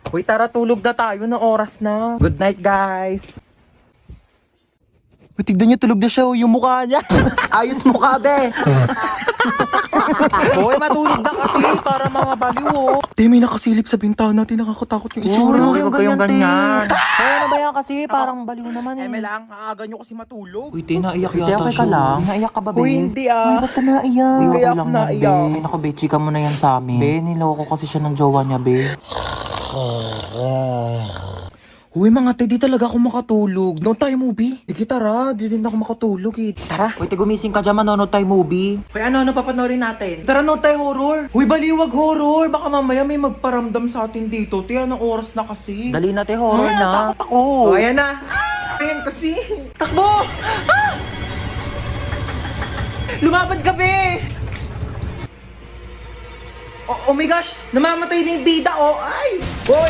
Uy, tara, tulog na tayo na oras na. Good night, guys. Uy, tignan niyo, tulog na siya, yung mukha niya. Ayos mo ka, be. Uy, matulog na kasi para mga baliw, oh. Te, may nakasilip sa bintana natin, nakakatakot yung itsura. Uy, huwag kayong ganyan. Ay, ano ba yan kasi? Parang baliw naman eh. May lang, aaga nyo kasi matulog. Uy, te, naiyak Uy, te, yata okay siya. ka lang? Naiyak ka ba, be? Uy, hindi ah. Uy, ba't ka naiyak? Uy, Uy, kaya okay ako lang yan, naiyak. be. Naku, be, chika mo na yan sa amin. Be, niloko kasi siya ng jowa niya, be. Uy, mga te, di talaga ako makatulog. No tayo movie. Sige, tara. Di din ako makatulog eh. Tara. Uy, te, gumising ka dyan, manonood tayo movie. Uy, ano papanorin natin? Tara, no tayo horror. Uy, baliwag horror. Baka mamaya may magparamdam sa atin dito. Te, anong oras na kasi? Dali na, te, horror na. Takot ako. Oh, ayan na. Ayan kasi. Takbo! Ah! Lumapad ka, be! Oh my gosh! Namamatay na yung bida, oh! Ay! Oh,